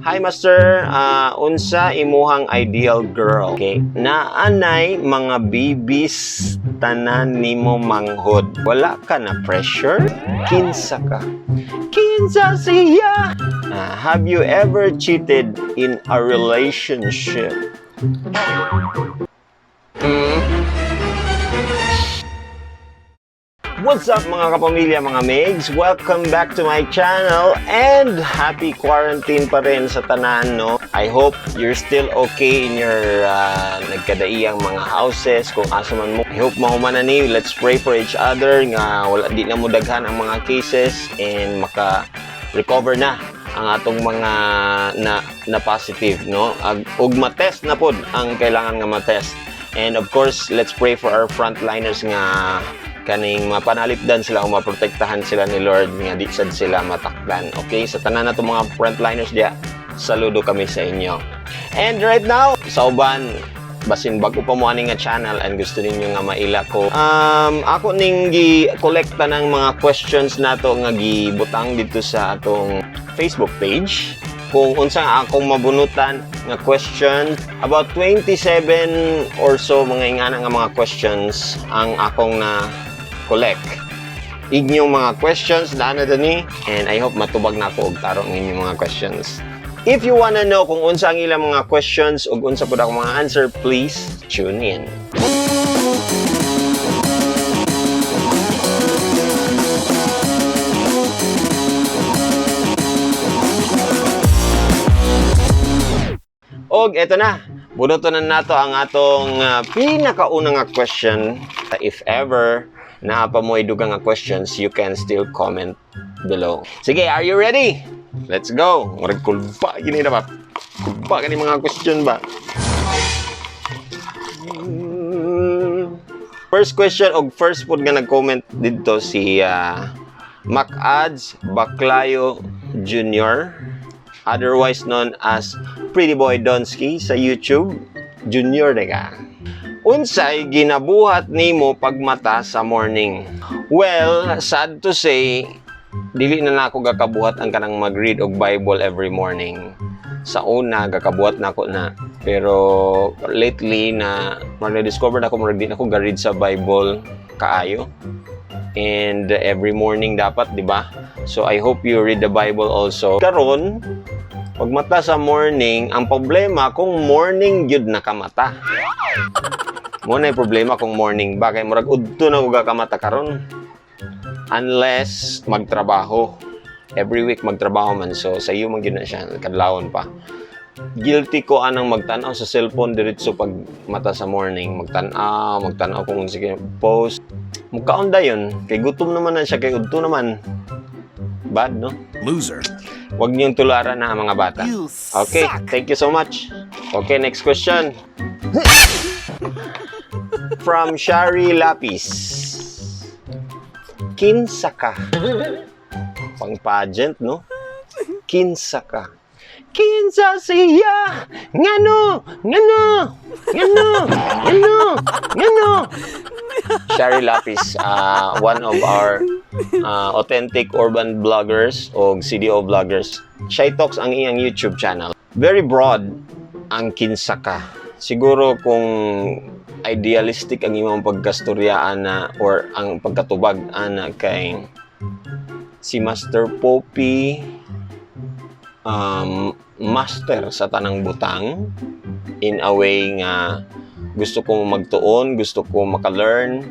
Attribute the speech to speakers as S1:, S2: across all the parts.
S1: Hi Master, unsa imuhang ideal girl? Okay, naanay mga bibis tanan nimo manghod. Wala ka na pressure? Kinsa ka? Kinsa siya? Have you ever cheated in a relationship? What's up mga kapamilya, mga Migs? Welcome back to my channel and happy quarantine pa rin sa tanan, no? I hope you're still okay in your nagkadaiyang mga houses kung asa man mo. I hope mahuman na ni. Let's pray for each other nga wala di na mo daghan ang mga cases and maka-recover na ang atong mga na positive, no? Ug ma-test na pod ang kailangan nga ma-test. And of course, let's pray for our frontliners nga kaning mapanalipdan sila o maprotektahan sila ni Lord nga di sad sila matakdan. Okay, sa tanan nato mga frontliners diya, saludo kami sa inyo. And right now, sa uban basin bago pa mo ani nga channel and gusto ninyo nga maila ko, ako ning gi-kolekta ng mga questions nato nga gibutang dito sa atong Facebook page. Kung unsa akong mabunutan nga question, about 27 or so mga ingana nga mga questions ang akong na collect. Inyong mga questions daan na dani and I hope matubag na ako og tarong inyong mga questions. If you wanna know kung unsa ang ilang mga questions ug unsa pud ako mga answer, please tune in. Og eto na, bunuton na nato ang atong pinakauna nga question. If ever na pa mo idugang nga questions, you can still comment below. Sige, are you ready? Let's go. Murag kulba gini na ba? Kulba gani mga question ba? First question og first pod nga nag-comment dito si Mac-Ads Baclayo Jr., otherwise known as Pretty Boy Donsky sa YouTube. Junior na ka. Unsay ginabuhat nimo pagmata sa morning? Well, sad to say, dili na nako gakabuhat ang kanang mag-read og Bible every morning. Sa una gakabuhat nako na, pero lately na discover nako murag di nako ga-read sa Bible kaayo. And every morning dapat, di ba? So I hope you read the Bible also. Karon pagmata sa morning, ang problema kung morning gyud nakamata. Mo na problema kung morning ba kay murag udto na uga kamata karon. Unless magtrabaho. Every week magtrabaho man, so sa iyo man gyud na siya kadlawon pa. Guilty ko anang magtan-aw sa cellphone diretso pag mata sa morning, magtan-aw kung sige post. Mukhaon dayon kay gutom naman na siya kay udto naman. Bad, no?
S2: Loser.
S1: Huwag niyong tularan na mga bata. Okay, thank you so much. Okay, next question. From Shari Lapis. Kinsa ka? Pang pageant, no? Kinsa ka? Kinsa siya? Ngano? Shari Lapis, one of our authentic urban vloggers o CDO vloggers. Shy Talks ang iyang YouTube channel. Very broad ang kinsa ka. Siguro kung idealistic ang imong pagkastoryaan na or ang pagkatubag ana kay si Master Poppy, master sa tanang butang, in a way nga gusto ko magtuon, gusto ko maka-learn,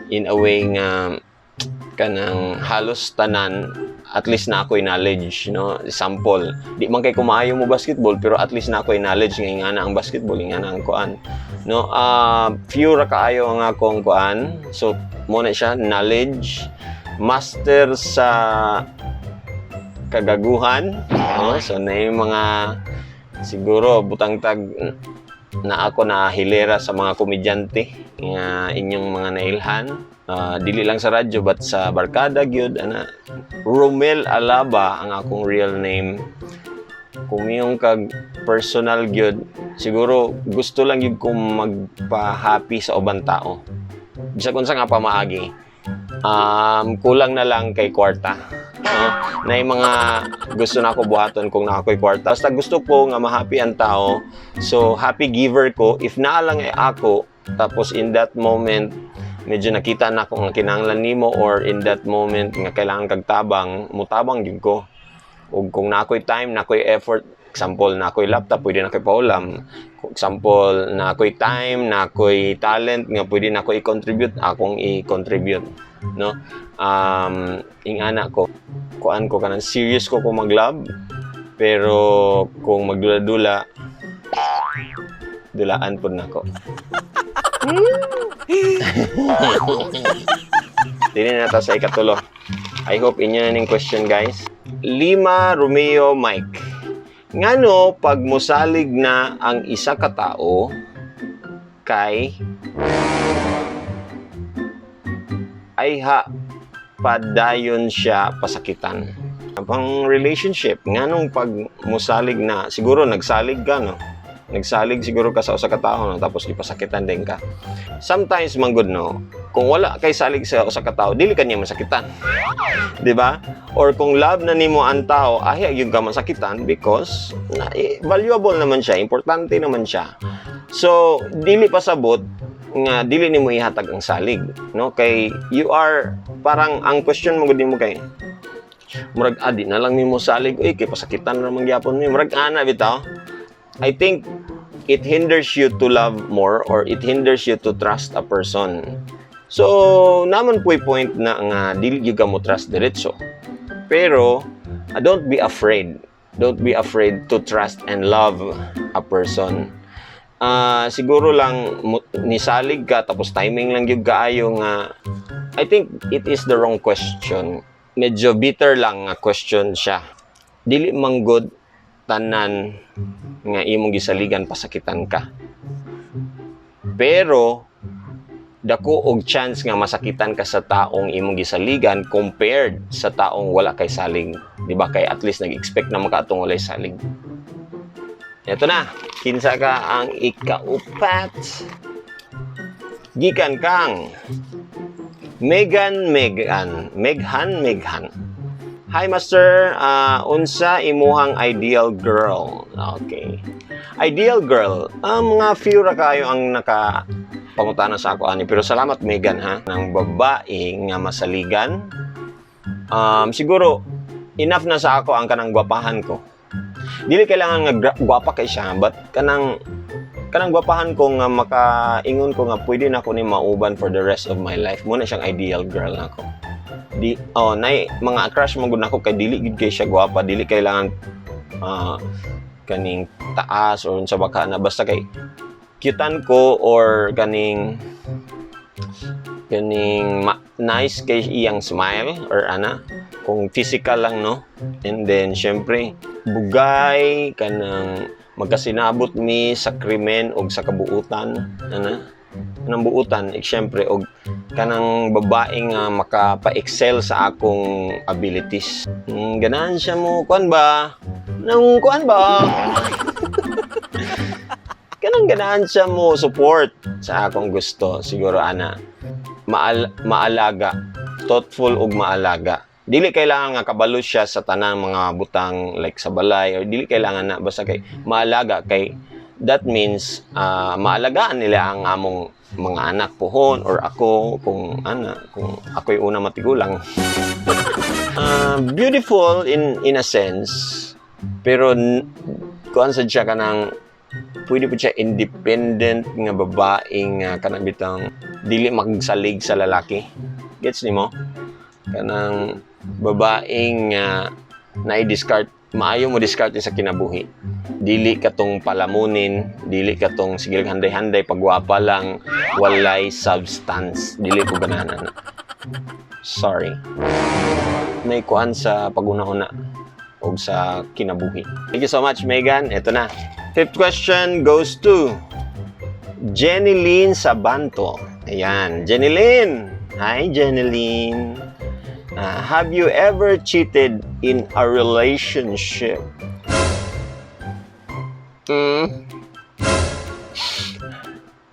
S1: in a way nga kanang halos tanan at least na ako'y knowledge, no? Sample, di man kay kumaayo mo basketball pero at least na ako'y knowledge nga na ang basketball, nga na ang kuan, no? Few ra kaayo ang akong kuan, so mo na siya knowledge, master sa kagaguhan, no? So na yung mga siguro butang tag na ako na hilera sa mga komedyante nga inyong mga nailhan. Dili lang sa radyo but sa barkada gyud ana. Romel Alaba ang akong real name. Kung yung kag personal gyud, siguro gusto lang gyud kong magpa-happy sa ubang tao. Bisag unsa nga pamaagi. Kulang na lang kay kwarta. Na yung mga gusto na ako buhaton kung na ako'y kwarta. Basta gusto ko nga ma-happy ang tao. So, happy giver ko. If naa lang ay ako, tapos in that moment, medyo nakita na kung kinahanglan nimo or in that moment nga kailangan kag tabang, mutabang gyud ko. Ug kung na ako'y time, na ako'y effort, example, na ako'y laptop, pwede na ako'y paulam. Example, na ako'y time, na ako'y talent, nga pwede na ako'y i-contribute, akong i-contribute. No? Ing anak ko, kuan ko kanang serious ko kung mag-love, pero kung magdula-dula, dulaan po na ko. Dili na ta sa ikatulo. I hope inyo na ning question, guys. Lima Romeo Mike. Ngano pag musalig na ang isa ka tao kay ayha padayon siya pasakitan? Pang relationship, nganong pag musalig na, siguro nagsalig ka, no? Nagsalig siguro ka sa usa ka tawo, no? Tapos ipasakitan din ka. Sometimes manggod, no? Kung wala kay salig sa usa ka tawo, dili ka niya masakitan. 'Di ba? Or kung love na nimo ang tao, ay yung ka masakitan because valuable naman siya, importante naman siya. So, dili pasabot nga dili nimo ihatag ang salig, no? Kay you are parang ang question mo gud nimo kay murag adi na lang nimo salig, kay pasakitan ra man gyapon mi, murag ana bitaw. I think it hinders you to love more or it hinders you to trust a person. So, naman po'y point na nga dili gyud ka mo trust diretso. Pero, don't be afraid. Don't be afraid to trust and love a person. Siguro lang nisalig ka tapos timing lang gyud kaayo nga I think it is the wrong question. Medyo bitter lang nga question siya. Dili manggod tanan nga imong gisaligan pasakitan ka. Pero dako og chance nga masakitan ka sa taong imong gisaligan compared sa taong wala kay salig. Di ba? Kay at least nag-expect na makaatong walay salig. Ito na, kinsa ka ang ikaupat. Gikan kang Meghan. Hi, Master. Unsa imuhang ideal girl? Okay. Ideal girl. Mga few ra kayo ang pangutana sa ako ani, pero salamat Megan ha. Nang babae nga masaligan. Siguro enough na sa ako ang kanang gwapahan ko. Dili kailangan nga gwapa kay siya, but kanang gwapahan ko nga makaingon ko nga pwede na ako ni mauban for the rest of my life. Muna siyang ideal girl nako. Nay mga crush mo gud nako kay dili gid kay siya gwapa, dili kailangan kaning taas or unsa baka na, basta kay cutean ko or kaning nice kay iyang smile or ana kung physical lang, no? And then syempre bugay kanang magkasinabot mi sa krimen og sa kabuutan nang buutan syempre og kanang babaeng makapa-excel sa akong abilities. Ganahan siya mo kuan ba? Kanang ganahan siya mo support sa akong gusto. Siguro ana maalaga, thoughtful og maalaga. Dili kailangan nga kabalo siya sa tanang mga butang like sa balay or dili kailangan na, basta kay maalaga kay that means maalagaan nila ang among mga anak pohon or ako kung ako'y una matigulang. Beautiful in a sense, pero kuan sad siya kanang pwede po siya independent nga babaeng kanang bitang dili magsalig sa lalaki. Gets nimo? Kanang babaeng na-discard, maayo mo discard sa kinabuhi. Dili katong palamunin, dili katong sige handay-handay pagwapa lang, walay substance. Dili ko ganahan na. Sorry. May kuan sa paguna-una o sa kinabuhi. Thank you so much, Megan. Ito na. Fifth question goes to Jenny Lynn Sabanto. Ayan, Jenny Lynn. Hi, Jenny Lynn. Have you ever cheated in a relationship?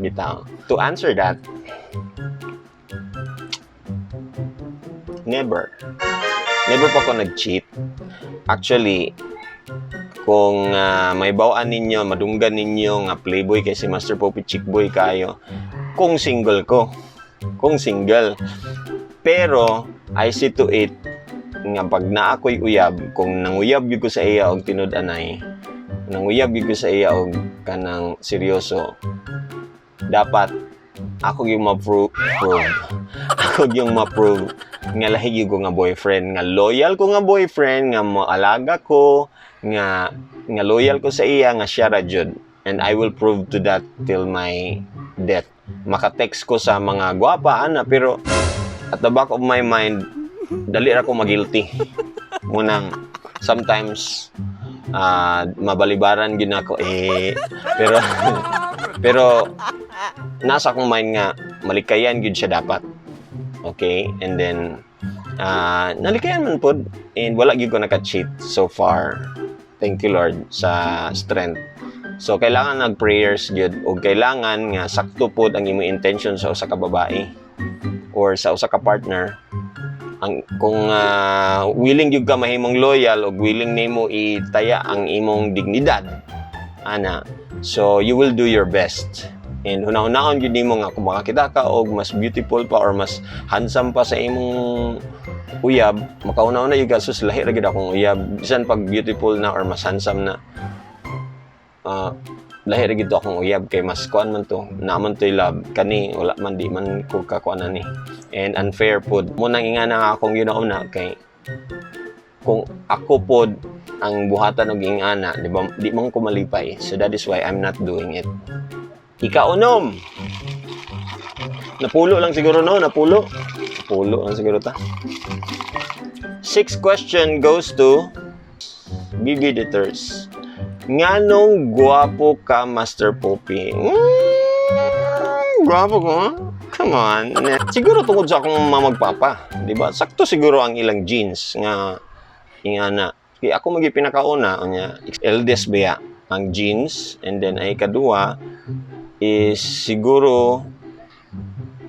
S1: Bitaw. To answer that, never. never pa ko nag-cheat. Actually, kung may bawaan ninyo, madunggan ninyo nga playboy kay si Master Poppy chickboy kayo, kung single ko. Kung single. Pero, I see to it nga pag na ako'y uyab, kung nanguyab yun ko sa iya og tinud-anay, nanguyab yun ko sa iya og kanang seryoso, dapat ako yung ma-prove. Ako yung ma-prove nga lahi yung ko nga boyfriend, nga loyal ko nga boyfriend, nga maalaga ko, nga loyal ko sa iya, nga siya ra jud. And I will prove to that till my death. Maka-text ko sa mga gwapa, ana, pero at the back of my mind, dali ra ko magilty. Munang, sometimes, mabalibaran gin ako, pero, nasa akong mind nga, malikayan gid siya dapat. Okay? And then, nalikayan man po, and wala gid ko naka-cheat so far. Thank you, Lord, sa strength. So, kailangan nag-prayers yun, o kailangan nga sakto po ang imong intention sa usa ka babae or sa usa ka partner. Kung willing yun ka mahimong loyal o willing nimo itaya ang imong dignidad, ana, so you will do your best. And hunahunahon yun nimo nga kung makakita ka o mas beautiful pa or mas handsome pa sa imong uyab, makauna-una yung gasos, lahi ra gid akong uyab. Bisan pag beautiful na or mas handsome na, lahi ra gid akong uyab kay mas kuan man to, naman to'y love kani, wala man di man ko kakuanan ni. And unfair pod mo nang ingana nga akong yun-una kay kung ako pod ang buhatan og ingana, di ba, di man ko malipay. So that is why I'm not doing it. Ikaunom, napulo lang siguro, no? Napulo lang siguro ta. Sixth question goes to BB Deters. Nganong guwapo ka, Master Poppy? Guwapo ko, ha? Come on. Siguro tungkol sa akong mamagpapa. Diba? Sakto siguro ang ilang jeans nga ingana. Kaya ako magipinakauna, eldest ba ang jeans. And then ay kadua is siguro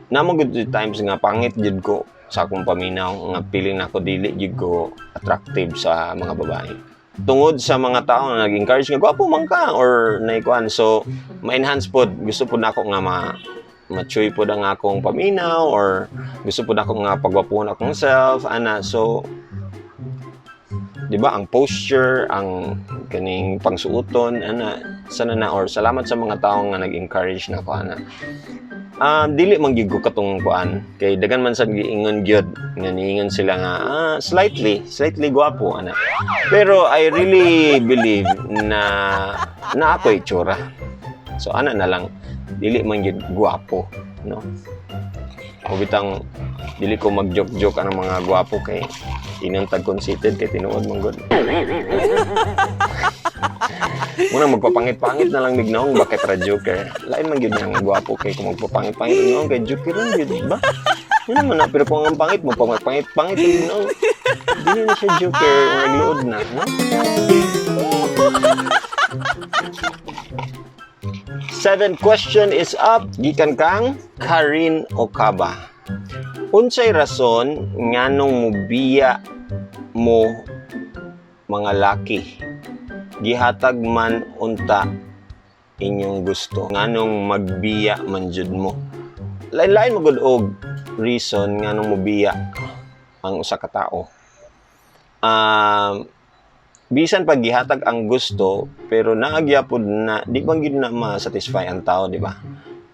S1: namang good times nga pangit jud ko sa akong paminaw, nga feeling na ako dili jud ko attractive sa mga babae. Tungod sa mga tao na nag-encourage nga gwapo man ka or naikuan, so ma-enhance pod, gusto pod nako nga ma-choy pod ang akong paminaw or gusto pod nako nga pagwapuhon akong self, ana. So di ba ang posture, ang kaning pangsuoton, ana, sana na, or salamat sa mga tao nga nag-encourage na ko, ana. Dili man gyud ko katong kuan kay dagan man sad giingon gyud nga niingon sila nga slightly gwapo, ana. Pero I really believe na ako'y itsura. So ana na lang, dili man gyud gwapo, no? O bitang dili ko mag-joke ang mga gwapo kay inang tag-conceited kay tinuod mong good. Muna magpapangit-pangit na lang mignaong bakit ra joker. Lain man gyud nga gwapo kay kung magpapangit-pangit mignaong kay joker ron gyud, ba? Yun naman na, pero kung ang pangit mo, pangit-pangit mignaong, dili na siya joker, nagluod na, no? Seventh question is up. Gikan kang Karin Okaba. Unsay rason nganong mubiya mo mga laki? Gihatag man unta inyong gusto. Nganong magbiya man jud mo? Lain-lain mo gud og reason nganong mubiya ang usa ka tawo. Bisan pag gihatag ang gusto, pero naagyapod na di bang gid na ma-satisfy ang tao, di ba?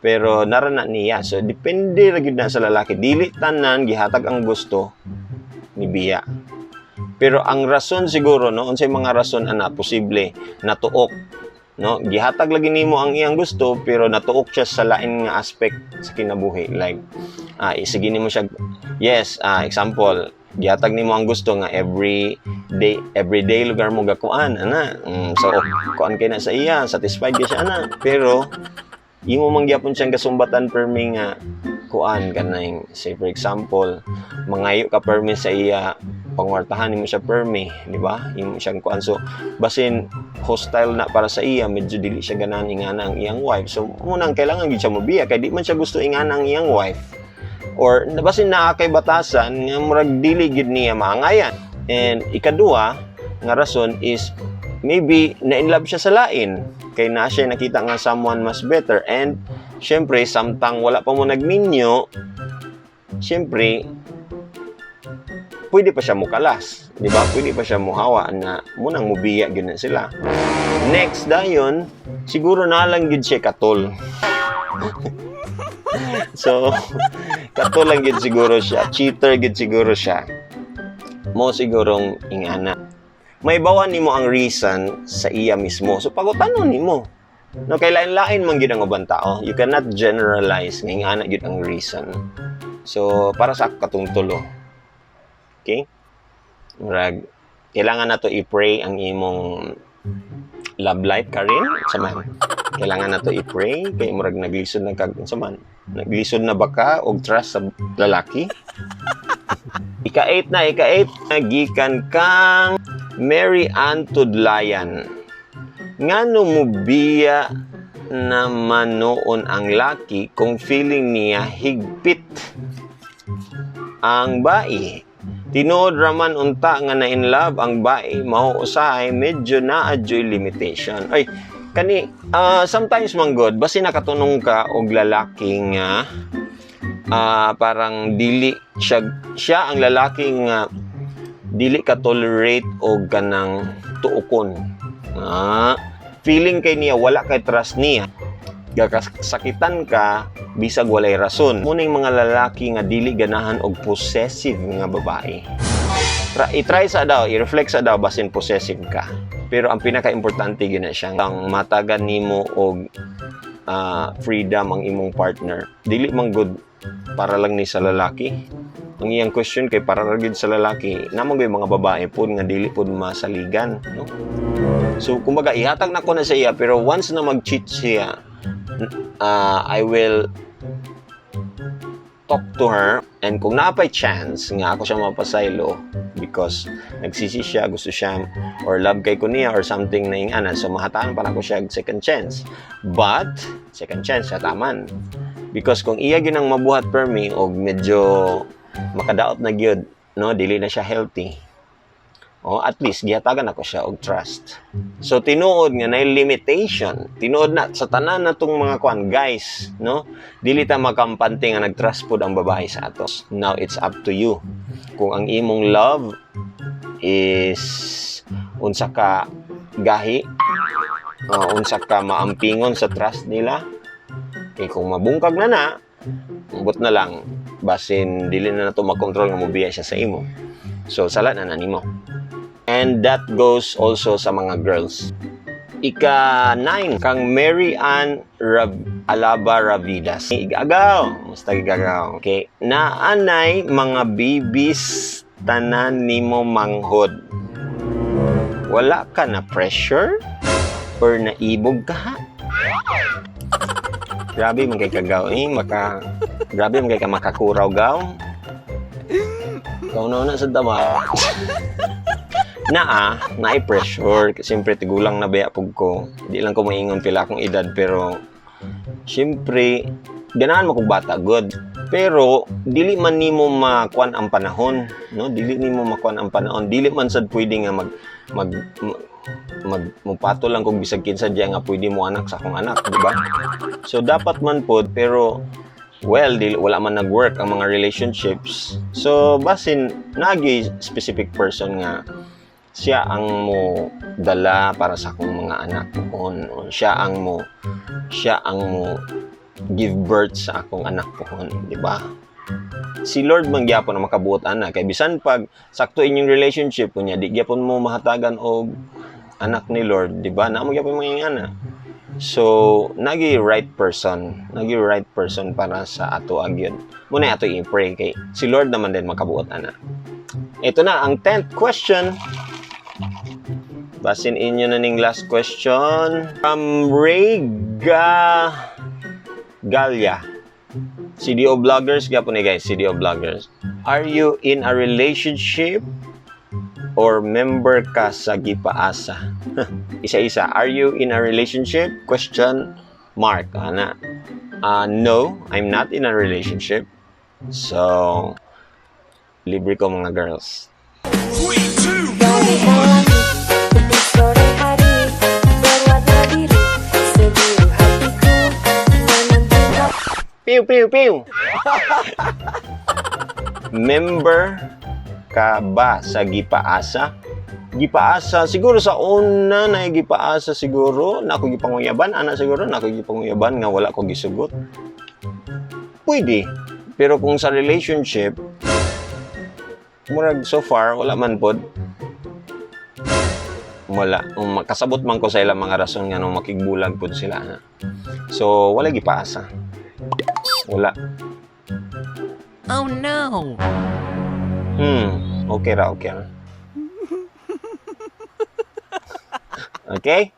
S1: Pero narana niya. So depende ra gid na sa lalaki. Dili tanan gihatag ang gusto ni biya. Pero ang rason siguro, no, unsay mga rason ana posible natuok, no? Gihatag lagi nimo ang iyang gusto pero natuok siya sa lain nga aspect sa kinabuhi. Like sige nimo siya, yes, example, gihatag nimo ang gusto nga everyday lugar mo gakuan, ana. So kuan kay na sa iya, satisfied ka siya, ana. Pero imo mangyapon siyang kasumbatan permi nga kuan kanang, say for example, mangayo ka permi sa iya, pangwartahan nimo siya permi, di ba? Imo siyang kuan, so basin hostile na para sa iya, medyo dili siya ganahan ingana ang iyang wife. So munang kailangan gyud siya mobiya kay di man siya gusto ingana ang iyang wife. Or basin naa kay batasan nga murag dili gid niya maangayan. And ikaduha nga rason is maybe na-inlove siya sa lain. Kay na siya nakita nga someone mas better. And syempre, samtang wala pa mo nagminyo, syempre, pwede pa siya mukalas. Di ba? Pwede pa siya muhawa na munang mubiya gina sila. Next dayon, siguro na lang gid siya katol. So, katol lang gid siguro siya. Cheater gid siguro siya. Mo sigurong ingana. May bawan nimo ang reason sa iya mismo. So pagutanon nimo. No, kay lain-lain man gid ang ubang tao. You cannot generalize nga ingana gid ang reason. So para sa katungtulo. Okay? Murag kailangan nato i-pray ang imong love life karin sa man. Kailangan nato i-pray kay murag naglisod na kag sa man. Naglisod na ba ka og trust sa lalaki? Ika-8 na, gikan kang Mary Ann Tudlayan. Ngano mo biya na manoon ang laki kung feeling niya higpit ang bae? Tinuod raman unta nga na in love ang bae, mao usahay medyo na-adjoy limitation. Ay, kani, sometimes man god, basi nakatunong ka og lalaki nga parang dili siya ang lalaking dili ka tolerate og kanang tuokon. Feeling kay niya wala kay trust niya. Gakasakitan ka bisag walay rason. Muna yung mga lalaki nga dili ganahan og possessive nga babae. I-try sa daw, i-reflect sa daw basin possessive ka. Pero ang pinaka-importante gina siya ang matagan nimo og freedom ang imong partner. Dili man good para lang ni sa lalaki. Ang iyang question kay para ra gid sa lalaki, namang yung mga babae pod nga dili pod masaligan, no? So kumbaga ihatag nako na sa iya pero once na mag-cheat siya, I will talk to her and kung naapay chance nga ako siya mapasaylo because nagsisi siya, gusto siya or love kay ko niya or something na ingana, so mahataan pa ako siya second chance. But second chance sa taman. Because kung iya gyud ang mabuhat per me og medyo makadaot na gyud, no, dili na siya healthy. O at least gihatagan ako siya og trust. So tinuod nga na limitation, tinuod na sa tanan natong mga kwan guys, no? Dili ta makampante nga nagtrust pod ang babae sa atos. Now it's up to you. Kung ang imong love is unsa ka gahi, unsa ka maampingon sa trust nila, kung mabungkag na ubot na lang basin dili na nato makontrol nga mobiya siya sa imo. So sala na nimo. And that goes also sa mga girls. Ika-9 kang Mary Ann Alaba Ravidas. Igagaw, musta igagaw. Okay, naanay mga babies tanan nimo manghod. Wala ka na pressure or naibog ka ha? Grabe man kay kagaw grabe man kay ka makakuraw gaw. Kau na sa dama. Naay pressure. Siyempre tigulang na baya pug ko. Di lang ko maingon pila akong edad pero siyempre ganahan mo kung bata good. Pero dili man nimo makuan ang panahon, no? Dili nimo makuan ang panahon. Dili man sad pwede nga mupato lang kung bisag kinsa diya nga pwede mo anak sa akong anak, di ba? So dapat man pod pero wala man nag-work ang mga relationships. So basin nagi specific person nga siya ang mo dala para sa akong mga anak pohon, o siya ang mo give birth sa akong anak pohon, di ba? Si Lord man gyapon ang makabuot ana kay bisan pag sakto inyong relationship kunya di gyapon mo mahatagan og anak ni Lord, di ba? Na mo gyapon mangingana. So nagi right person para sa ato agyod. Muna ato i-pray kay si Lord naman din makabuot ana. Ito na ang 10th question. Basin inyo na ning last question from Galya. CDO Vloggers, gyapon ni guys, CDO Vloggers. Are you in a relationship or member ka sa gipaasa? Isa-isa. Are you in a relationship? Question mark. Ana. No, I'm not in a relationship. So, libre ko mga girls. Pew, pew, pew. Member ka ba sa gipaasa? Gipaasa siguro sa una na gipaasa siguro na ako gipanguyaban ana siguro na ako gipanguyaban nga wala ko gisugot. Pwede. Pero kung sa relationship murag so far wala man pod. Wala. Makasabot man ko sa ilang mga rason nga nung makigbulag pod sila na. So wala gipaasa. Wala.
S2: Oh no.
S1: Okay ra, okay ra. Okay?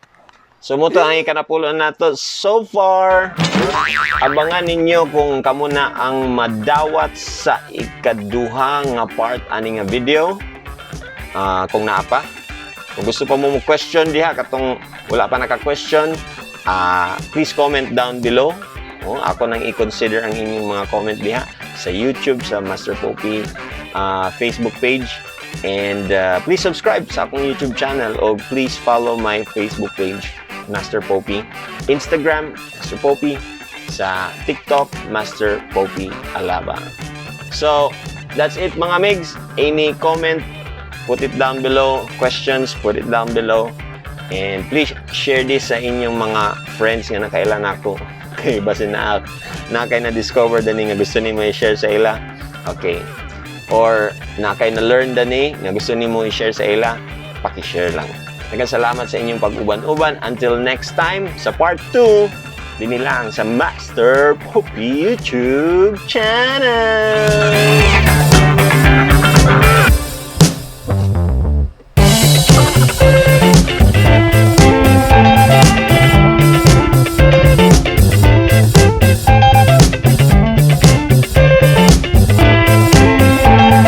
S1: So, muto ang ikanapuloan nato so far. Abangan ninyo kung kamo na ang madawat sa ikaduha nga part ani nga video. Kung naa pa. Kung gusto pa mo question diha katong wala pa naka-question, please comment down below. Ako nang i-consider ang inyong mga comment diha sa YouTube, sa Master Poppy Facebook page. And please subscribe sa akong YouTube channel o please follow my Facebook page, Master Poppy. Instagram, Master Poppy. Sa TikTok, Master Poppy Alaba. So, that's it mga migs. Any comment, put it down below. Questions, put it down below. And please share this sa inyong mga friends nga nakailan ako. Okay, basta na kay na-discover dani nga gusto nimo i-share sa ila. Okay. Or na kay na-learn dani nga gusto nimo i-share sa ila, paki-share lang. Daghang salamat sa inyong pag-uban-uban. Until next time sa part 2 din lang sa Master Poppy YouTube channel.